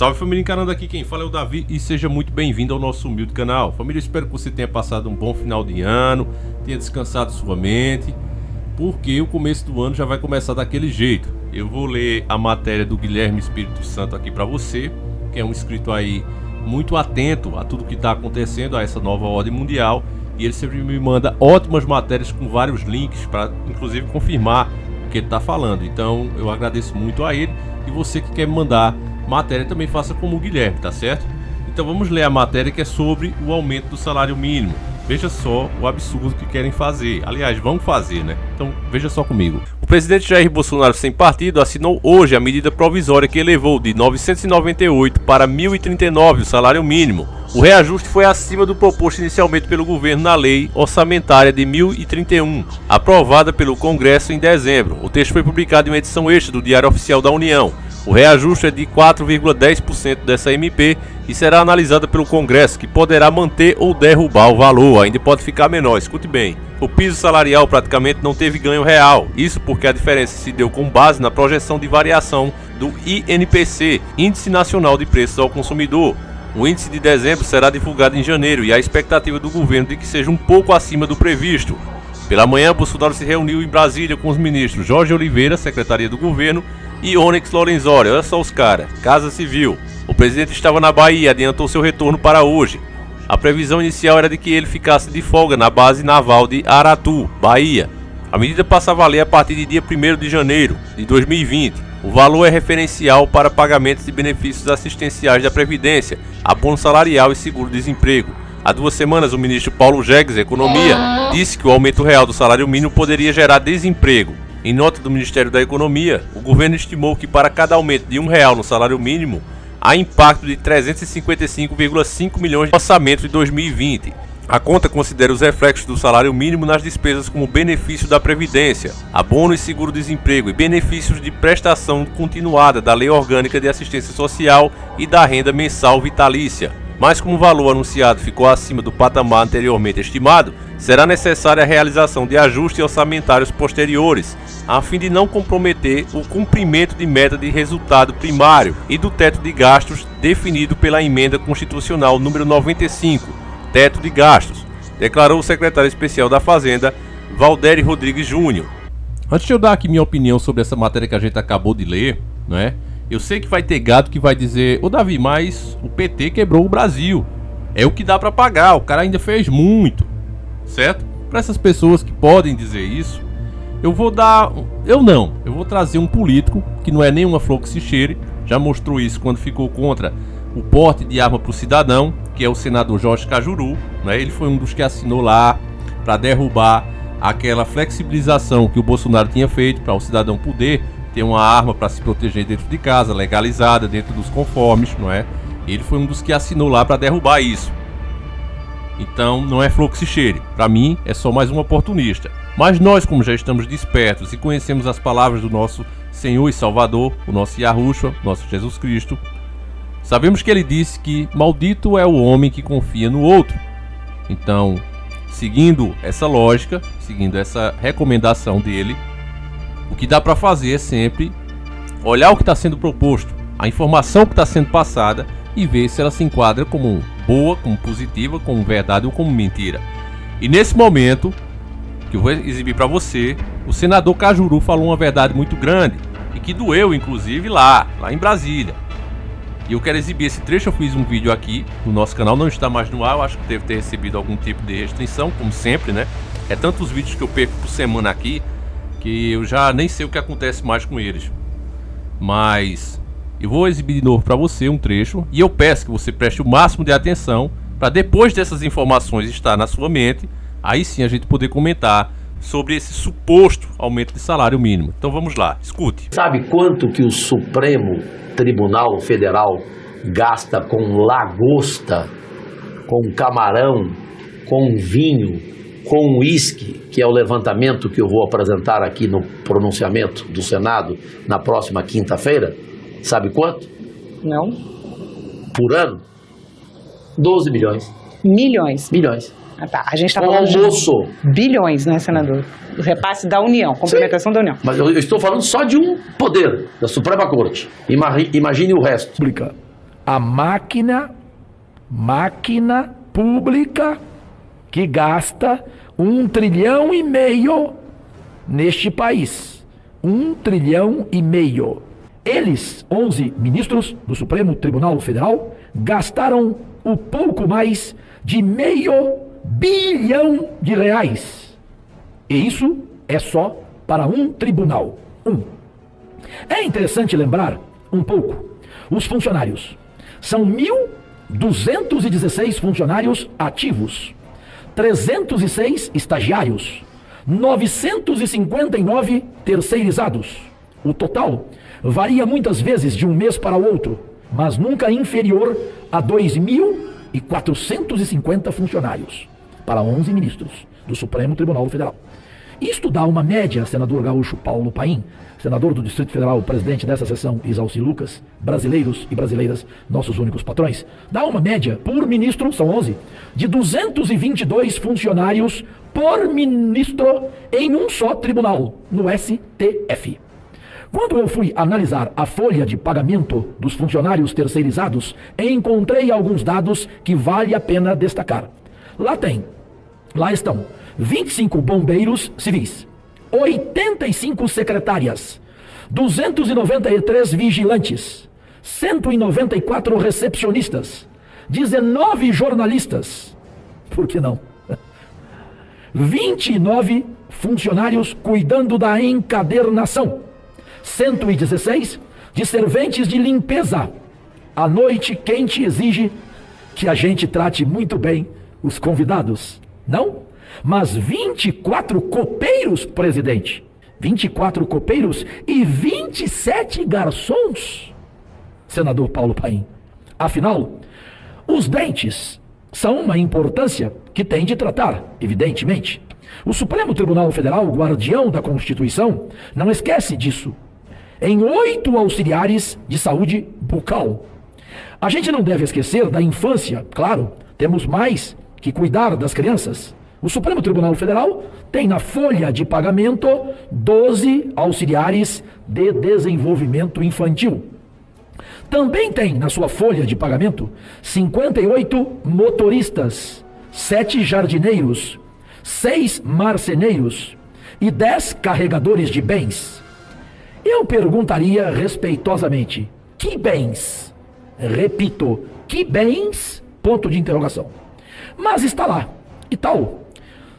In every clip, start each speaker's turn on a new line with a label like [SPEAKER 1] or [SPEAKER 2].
[SPEAKER 1] Salve família, encarando aqui quem fala é o Davi e seja muito bem-vindo ao nosso humilde canal. Família, eu espero que você tenha passado um bom final de ano, tenha descansado sua mente, porque o começo do ano já vai começar daquele jeito. Eu vou ler a matéria do Guilherme Espírito Santo aqui para você, que é um inscrito aí muito atento a tudo que está acontecendo, a essa nova ordem mundial, e ele sempre me manda ótimas matérias com vários links para inclusive confirmar o que ele está falando. Então eu agradeço muito a ele, e você que quer me mandar matéria também faça como o Guilherme, tá certo? Então vamos ler a matéria que é sobre o aumento do salário mínimo. Veja só o absurdo que querem fazer. Aliás, vão fazer, né? Então veja só comigo. O presidente Jair Bolsonaro sem partido assinou hoje a medida provisória que elevou de 998 para 1.039 o salário mínimo. O reajuste foi acima do proposto inicialmente pelo governo na lei orçamentária de 1031, aprovada pelo Congresso em dezembro. O texto foi publicado em uma edição extra do Diário Oficial da União. O reajuste é de 4,10% dessa MP e será analisada pelo Congresso, que poderá manter ou derrubar o valor, ainda pode ficar menor, escute bem. O piso salarial praticamente não teve ganho real, isso porque a diferença se deu com base na projeção de variação do INPC, Índice Nacional de Preços ao Consumidor. O índice de dezembro será divulgado em janeiro e a expectativa do governo de que seja um pouco acima do previsto. Pela manhã, Bolsonaro se reuniu em Brasília com os ministros Jorge Oliveira, Secretaria do Governo, e Onyx Lorenzoni, olha só os caras, Casa Civil. O presidente estava na Bahia e adiantou seu retorno para hoje. A previsão inicial era de que ele ficasse de folga na base naval de Aratu, Bahia. A medida passa a valer a partir de dia 1º de janeiro de 2020. O valor é referencial para pagamentos de benefícios assistenciais da Previdência, abono salarial e seguro-desemprego. Há 2 semanas, o ministro Paulo Jegues, Economia, disse que o aumento real do salário mínimo poderia gerar desemprego. Em nota do Ministério da Economia, o governo estimou que para cada aumento de R$1 no salário mínimo, há impacto de 355,5 milhões de orçamento de 2020. A conta considera os reflexos do salário mínimo nas despesas como benefício da Previdência, abono e seguro-desemprego e benefícios de prestação continuada da Lei Orgânica de Assistência Social e da renda mensal vitalícia. Mas como o valor anunciado ficou acima do patamar anteriormente estimado, será necessária a realização de ajustes orçamentários posteriores, a fim de não comprometer o cumprimento de meta de resultado primário e do teto de gastos definido pela Emenda Constitucional número 95, teto de gastos, declarou o secretário especial da Fazenda, Valdério Rodrigues Júnior. Antes de eu dar aqui minha opinião sobre essa matéria que a gente acabou de ler, né? Eu sei que vai ter gado que vai dizer: ô Davi, mas o PT quebrou o Brasil. É o que dá pra pagar, o cara ainda fez muito. Certo? Para essas pessoas que podem dizer isso, eu vou trazer um político que não é nenhuma flor que se cheire, já mostrou isso quando ficou contra o porte de arma para o cidadão, que é o senador Jorge Cajuru, né? Ele foi um dos que assinou lá para derrubar aquela flexibilização que o Bolsonaro tinha feito para o cidadão poder ter uma arma para se proteger dentro de casa, legalizada, dentro dos conformes, não é? Ele foi um dos que assinou lá para derrubar isso. Então não é flor que se cheire, para mim é só mais um oportunista. Mas nós, como já estamos despertos e conhecemos as palavras do nosso Senhor e Salvador, o nosso Yahushua, nosso Jesus Cristo, sabemos que ele disse que maldito é o homem que confia no outro. Então, seguindo essa lógica, seguindo essa recomendação dele, o que dá para fazer é sempre olhar o que está sendo proposto, a informação que está sendo passada e ver se ela se enquadra como boa, como positiva, como verdade ou como mentira. E nesse momento, que eu vou exibir para você, o senador Cajuru falou uma verdade muito grande e que doeu inclusive lá em Brasília. E eu quero exibir esse trecho. Eu fiz um vídeo aqui no nosso canal, não está mais no ar, eu acho que deve ter recebido algum tipo de restrição, como sempre, né? É tantos vídeos que eu perco por semana aqui que eu já nem sei o que acontece mais com eles. Mas eu vou exibir de novo para você um trecho e eu peço que você preste o máximo de atenção para depois dessas informações estar na sua mente, aí sim a gente poder comentar sobre esse suposto aumento de salário mínimo. Então vamos lá, escute.
[SPEAKER 2] Sabe quanto que o Supremo Tribunal Federal gasta com lagosta, com camarão, com vinho, com uísque, que é o levantamento que eu vou apresentar aqui no pronunciamento do Senado na próxima quinta-feira? Sabe quanto?
[SPEAKER 3] Não.
[SPEAKER 2] Por ano? 12 milhões.
[SPEAKER 3] Milhões.
[SPEAKER 2] Milhões.
[SPEAKER 3] Ah, tá. A gente está
[SPEAKER 2] Com
[SPEAKER 3] falando
[SPEAKER 2] almoço.
[SPEAKER 3] de bilhões, né, senador? O repasse da União, complementação da União.
[SPEAKER 2] Mas eu estou falando só de um poder, da Suprema Corte. Imagine o resto.
[SPEAKER 4] a máquina pública que gasta 1,5 trilhão neste país. 1,5 trilhão. Eles, 11 ministros do Supremo Tribunal Federal, gastaram um pouco mais de R$500 bilhão. E isso é só para um tribunal. É interessante lembrar um pouco. Os funcionários são 1.216 funcionários ativos, 306 estagiários, 959 terceirizados. O total varia muitas vezes de um mês para o outro, mas nunca inferior a 2.450 funcionários para 11 ministros do Supremo Tribunal Federal. Isto dá uma média, senador gaúcho Paulo Paim, senador do Distrito Federal, presidente dessa sessão, Isalci Lucas, brasileiros e brasileiras, nossos únicos patrões, dá uma média por ministro, são 11, de 222 funcionários por ministro em um só tribunal, no STF. Quando eu fui analisar a folha de pagamento dos funcionários terceirizados, encontrei alguns dados que vale a pena destacar. Lá estão 25 bombeiros civis, 85 secretárias, 293 vigilantes, 194 recepcionistas, 19 jornalistas, por que não? 29 funcionários cuidando da encadernação, 116 de serventes de limpeza. A noite quente exige que a gente trate muito bem os convidados, não? Mas 24 copeiros, presidente. 24 copeiros e 27 garçons, senador Paulo Paim. Afinal, os dentes são uma importância que tem de tratar, evidentemente. O Supremo Tribunal Federal, guardião da Constituição, não esquece disso. Em 8 auxiliares de saúde bucal. A gente não deve esquecer da infância, claro, temos mais que cuidar das crianças. O Supremo Tribunal Federal tem na folha de pagamento 12 auxiliares de desenvolvimento infantil. Também tem na sua folha de pagamento 58 motoristas, 7 jardineiros, 6 marceneiros e 10 carregadores de bens. Eu perguntaria respeitosamente, que bens? Repito, que bens? Ponto de interrogação. Mas está lá, e tal.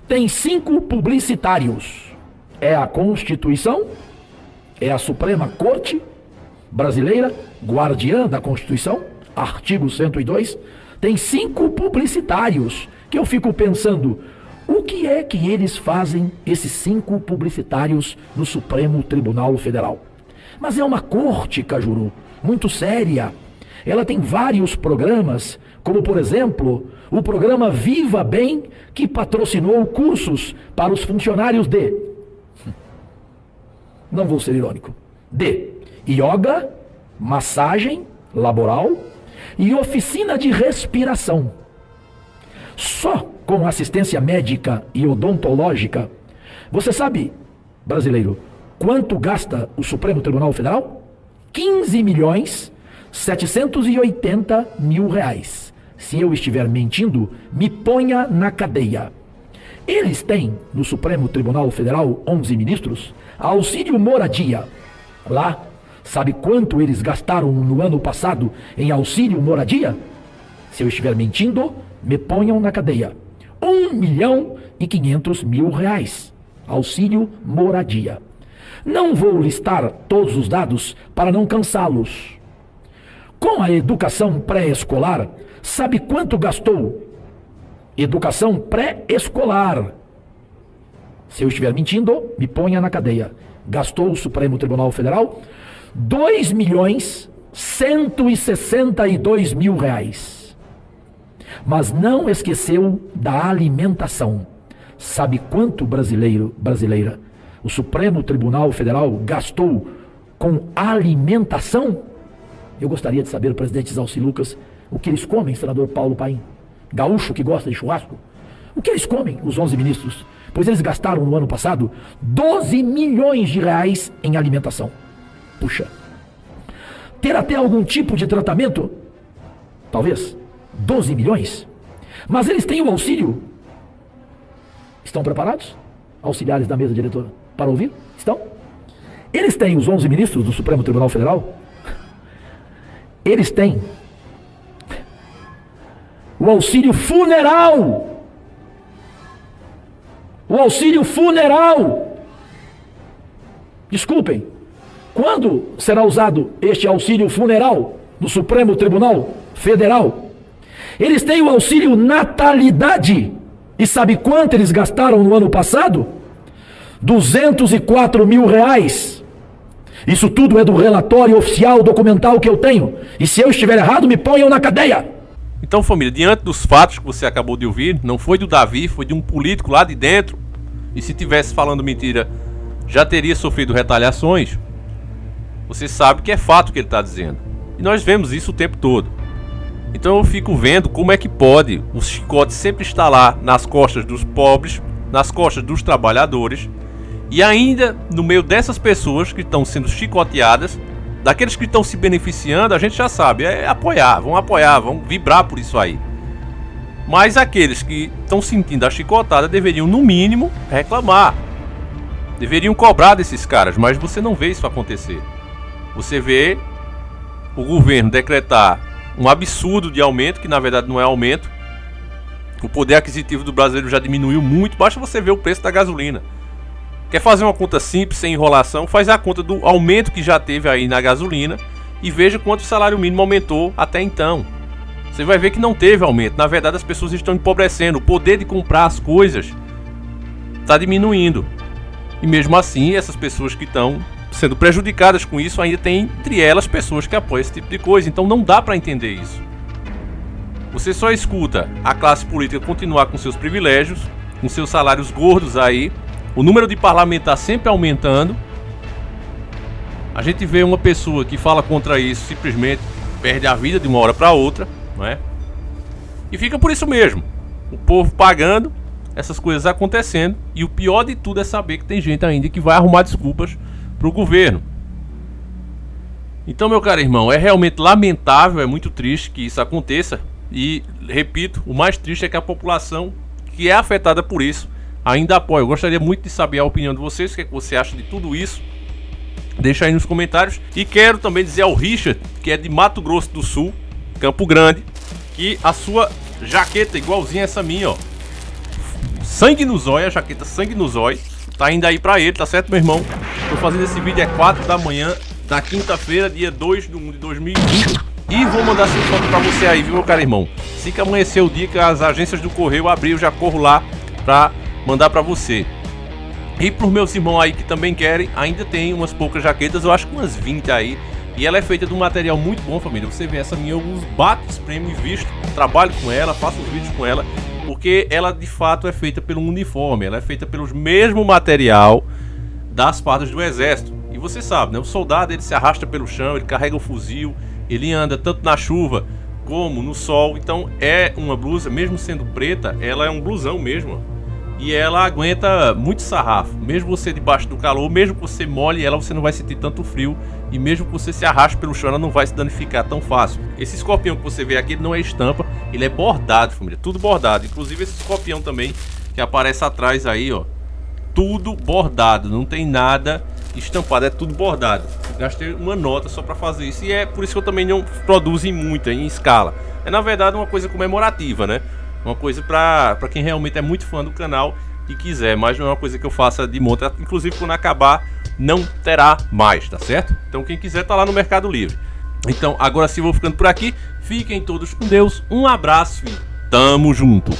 [SPEAKER 4] Tem 5 publicitários. É a Constituição, é a Suprema Corte Brasileira, guardiã da Constituição, artigo 102. Tem 5 publicitários, que eu fico pensando, o que é que eles fazem, esses 5 publicitários, no Supremo Tribunal Federal? Mas é uma corte, Cajuru, muito séria. Ela tem vários programas, como por exemplo, o programa Viva Bem, que patrocinou cursos para os funcionários de, não vou ser irônico, de yoga, massagem laboral e oficina de respiração. Só com assistência médica e odontológica, você sabe, brasileiro, quanto gasta o Supremo Tribunal Federal? 15.780.000 reais. Se eu estiver mentindo, me ponha na cadeia. Eles têm, no Supremo Tribunal Federal, 11 ministros, auxílio moradia. Lá, sabe quanto eles gastaram no ano passado em auxílio moradia? Se eu estiver mentindo, me ponham na cadeia. 1.500.000 reais. Auxílio moradia. Não vou listar todos os dados para não cansá-los. Com a educação pré-escolar, sabe quanto gastou? Educação pré-escolar. Se eu estiver mentindo, me ponha na cadeia. Gastou o Supremo Tribunal Federal 2.162.000 reais. Mas não esqueceu da alimentação. Sabe quanto, brasileira, o Supremo Tribunal Federal gastou com alimentação? Eu gostaria de saber, presidente Isalci Lucas, o que eles comem, senador Paulo Paim? Gaúcho que gosta de churrasco? O que eles comem, os 11 ministros? Pois eles gastaram no ano passado 12 milhões de reais em alimentação. Puxa. Ter até algum tipo de tratamento? talvez 12 milhões. Mas eles têm o auxílio. Estão preparados? Auxiliares da mesa diretora para ouvir? Estão? Eles têm os 11 ministros do Supremo Tribunal Federal. Eles têm o auxílio funeral. O auxílio funeral. Desculpem, quando será usado este auxílio funeral do Supremo Tribunal Federal? Eles têm o auxílio natalidade. E sabe quanto eles gastaram no ano passado? 204 mil reais. Isso tudo é do relatório oficial documental que eu tenho. E se eu estiver errado, me ponham na cadeia.
[SPEAKER 1] Então, família, diante dos fatos que você acabou de ouvir, não foi do Davi, foi de um político lá de dentro. E se tivesse falando mentira, já teria sofrido retaliações. Você sabe que é fato o que ele está dizendo. E nós vemos isso o tempo todo. Então eu fico vendo como é que pode o chicote sempre estar lá nas costas dos pobres, nas costas dos trabalhadores, e ainda no meio dessas pessoas que estão sendo chicoteadas, daqueles que estão se beneficiando, a gente já sabe, é apoiar, vão vibrar por isso aí. Mas aqueles que estão sentindo a chicotada deveriam, no mínimo, reclamar. Deveriam cobrar desses caras, mas você não vê isso acontecer. Você vê o governo decretar um absurdo de aumento, que na verdade não é aumento. O poder aquisitivo do brasileiro já diminuiu muito, basta você ver o preço da gasolina. Quer fazer uma conta simples, sem enrolação, faz a conta do aumento que já teve aí na gasolina e veja quanto o salário mínimo aumentou até então. Você vai ver que não teve aumento, na verdade as pessoas estão empobrecendo, o poder de comprar as coisas está diminuindo. E mesmo assim, essas pessoas que estão sendo prejudicadas com isso, ainda tem entre elas pessoas que apoiam esse tipo de coisa, então não dá para entender isso. Você só escuta a classe política continuar com seus privilégios, com seus salários gordos aí, o número de parlamentares sempre aumentando. A gente vê uma pessoa que fala contra isso, simplesmente perde a vida de uma hora para outra, não é? E fica por isso mesmo, o povo pagando, essas coisas acontecendo, e o pior de tudo é saber que tem gente ainda que vai arrumar desculpas pro governo. Então, meu caro irmão, é realmente lamentável, é muito triste que isso aconteça. E, repito, o mais triste é que a população que é afetada por isso ainda apoia. Eu gostaria muito de saber a opinião de vocês, o que é que você acha de tudo isso. Deixa aí nos comentários. E quero também dizer ao Richard, que é de Mato Grosso do Sul, Campo Grande, que a sua jaqueta igualzinha essa minha, ó, sangue no zóio, a jaqueta sangue no zóio, tá indo aí pra ele, tá certo, meu irmão? Tô fazendo esse vídeo 4 da manhã da quinta-feira, dia 2 de 1 de 2020. E vou mandar essa foto pra você aí, viu, meu caro irmão? Assim que amanhecer o dia que as agências do correio abrir, eu já corro lá pra mandar pra você. E pros meus irmãos aí que também querem, ainda tem umas poucas jaquetas, eu acho que umas 20 aí. E ela é feita de um material muito bom, família. Você vê essa minha, eu uso, bato, espremo e visto, trabalho com ela, faço os vídeos com ela, porque ela de fato é feita pelo uniforme, ela é feita pelos mesmo material das fardas do exército. E você sabe, né? O soldado, ele se arrasta pelo chão, ele carrega o fuzil, ele anda tanto na chuva como no sol. Então é uma blusa, mesmo sendo preta, ela é um blusão mesmo. E ela aguenta muito sarrafo. Mesmo você debaixo do calor, mesmo que você molhe ela, você não vai sentir tanto frio. E mesmo que você se arraste pelo chão, ela não vai se danificar tão fácil. Esse escorpião que você vê aqui, ele não é estampa, ele é bordado, família. Tudo bordado. Inclusive esse escorpião também, que aparece atrás aí, ó. Tudo bordado, não tem nada estampado, é tudo bordado. Gastei uma nota só pra fazer isso. E é por isso que eu também não produzo em muita, em escala. É na verdade uma coisa comemorativa, né? Uma coisa pra quem realmente é muito fã do canal e quiser, mas não é uma coisa que eu faça de monta. Inclusive quando acabar não terá mais, tá certo? Então quem quiser tá lá no Mercado Livre. Então agora sim, vou ficando por aqui. Fiquem todos com Deus, um abraço e tamo junto.